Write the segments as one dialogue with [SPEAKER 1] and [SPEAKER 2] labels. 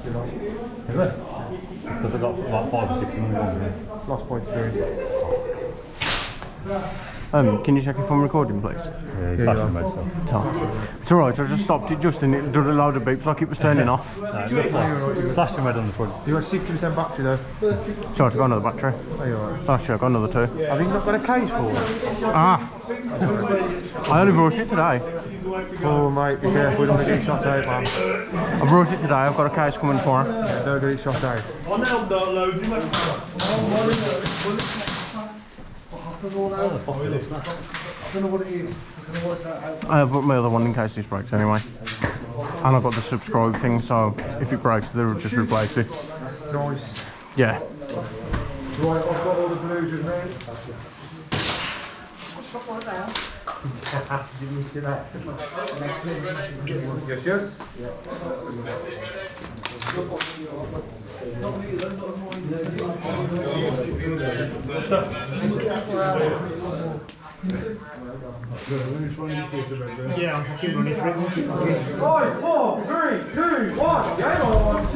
[SPEAKER 1] Is it? It's because I got about 5 or 6 in the one.
[SPEAKER 2] Lost point 3.
[SPEAKER 3] Can you check if I'm recording, please?
[SPEAKER 1] Yeah, he's flashing red stuff.
[SPEAKER 3] It's alright, I just stopped it just and it did a load of beeps like it was turning off.
[SPEAKER 1] It looks like it's flashing red on the front.
[SPEAKER 2] You got 60% battery though.
[SPEAKER 3] Sorry, I've got another battery.
[SPEAKER 2] Are you alright?
[SPEAKER 3] Actually, I've got another 2.
[SPEAKER 2] Have you not got a case for it?
[SPEAKER 3] I only brought it today.
[SPEAKER 2] Oh mate, be careful, we don't want to get shot out, man.
[SPEAKER 3] I brought it today, I've got a case coming for it.
[SPEAKER 2] Yeah, don't get shot out.
[SPEAKER 3] I have put my other one in case this breaks anyway. And I've got the subscribe thing, so if it breaks, they'll just replace it.
[SPEAKER 2] Nice.
[SPEAKER 3] Yeah.
[SPEAKER 2] Right, I've got all the blues with me. Yes, yes.
[SPEAKER 4] Yeah, I'm fucking running for it.
[SPEAKER 2] 5, 4, 3, 2, 1, game on!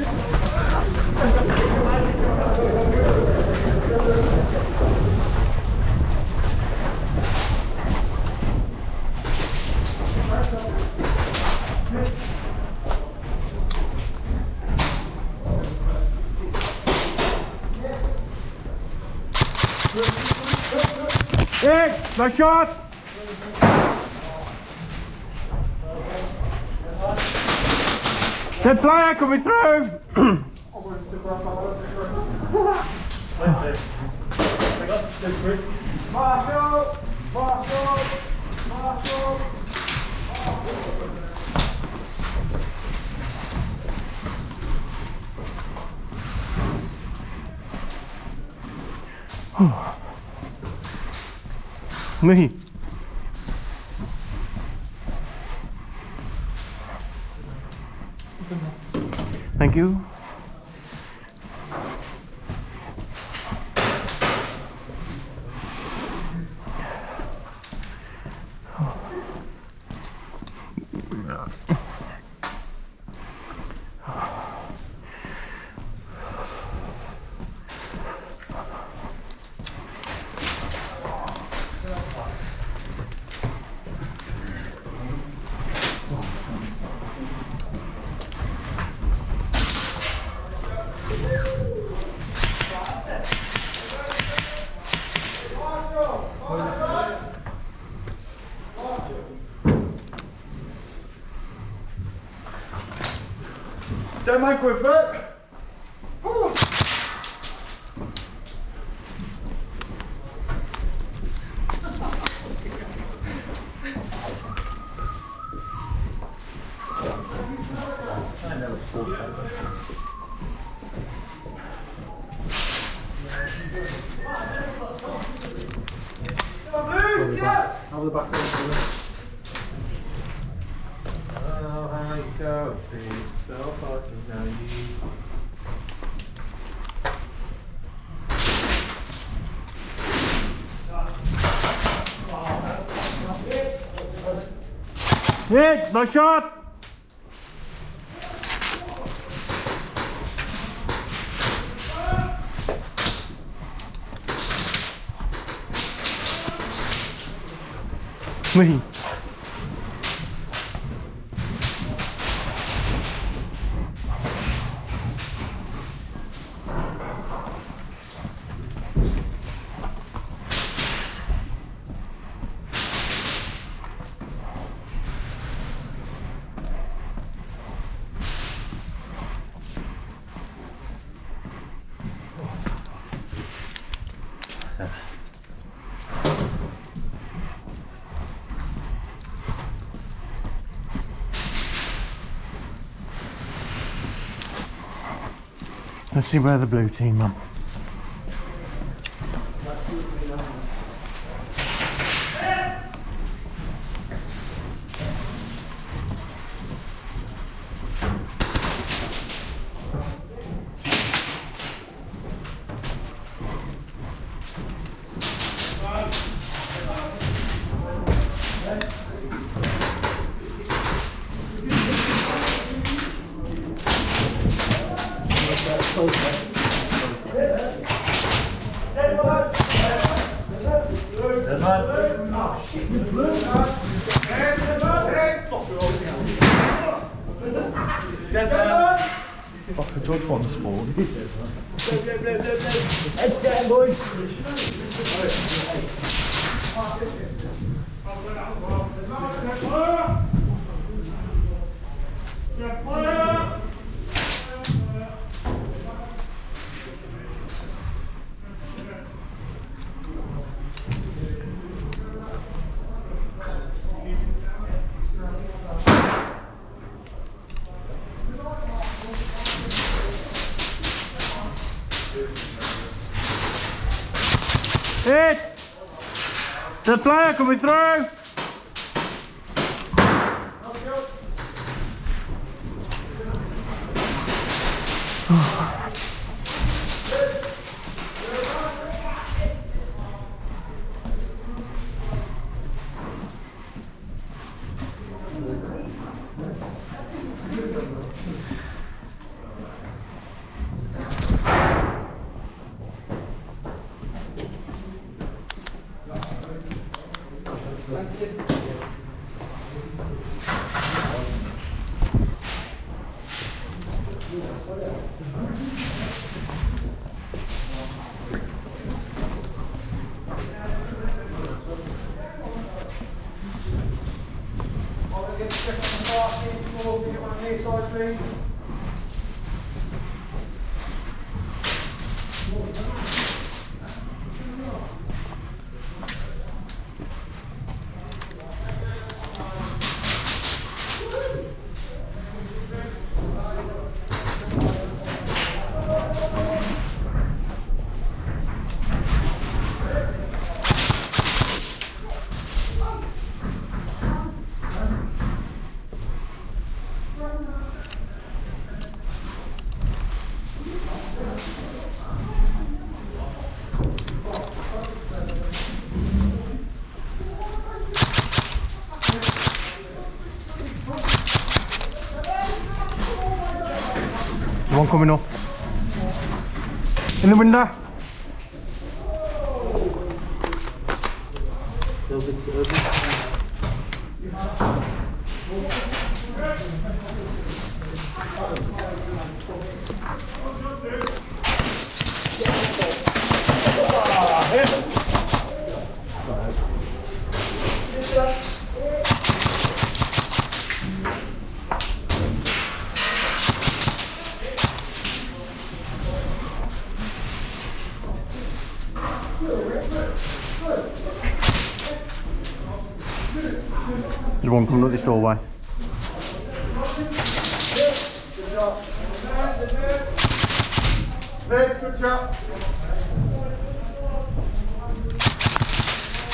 [SPEAKER 3] Hey, nice shot! Good player coming through!
[SPEAKER 2] Marshall! Marshall! Marshall!
[SPEAKER 3] Me. Thank you.
[SPEAKER 2] Don't make with it! Over the back oh, how you go, so fucking naive.
[SPEAKER 3] Hit, nice shot! Me. Let's see where the blue team are.
[SPEAKER 1] Fuck, I tried to find the sport.
[SPEAKER 4] Heads down, boys.
[SPEAKER 3] Hit! The player coming through! There's one coming up. In the window. There's one coming up this doorway.
[SPEAKER 2] Good shot.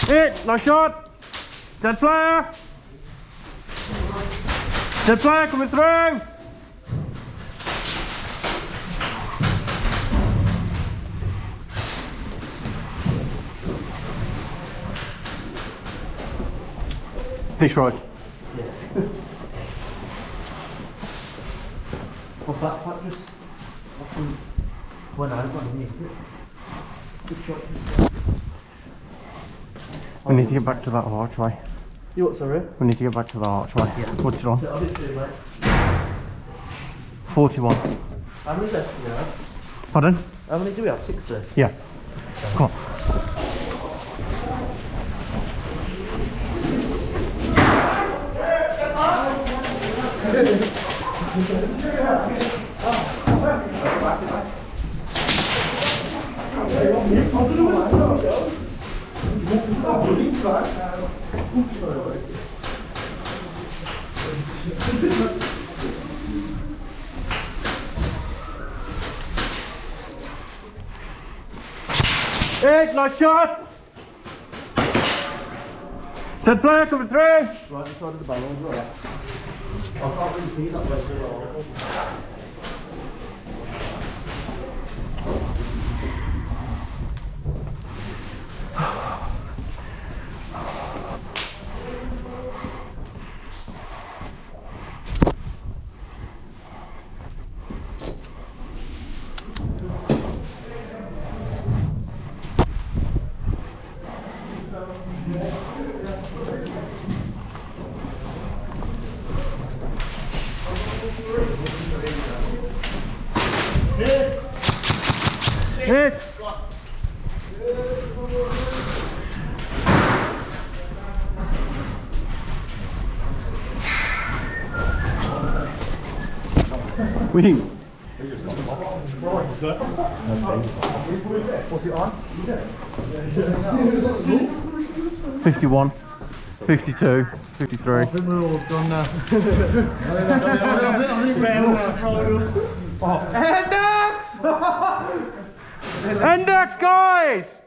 [SPEAKER 3] Hit! Nice shot! Dead player! Dead player coming through! This right.
[SPEAKER 4] Well, backpack just often went out when he needs it. Good shot.
[SPEAKER 3] We need to get back to that archway.
[SPEAKER 4] You what, sorry?
[SPEAKER 3] We need to get back to the archway.
[SPEAKER 4] Yeah.
[SPEAKER 3] What's it on?
[SPEAKER 4] I'll do two, mate.
[SPEAKER 3] 41.
[SPEAKER 4] How many left do we have?
[SPEAKER 3] Pardon?
[SPEAKER 4] How many do we have? 60?
[SPEAKER 3] Yeah. Come on. Hey, nice shot! Dead player coming through!
[SPEAKER 4] Right, the side of the barrel as well. I can't really see that way very well.
[SPEAKER 3] Hit! Wing.
[SPEAKER 1] What's it on?
[SPEAKER 3] 51, 52, 53.
[SPEAKER 4] I think we're all done now.
[SPEAKER 3] Index, guys!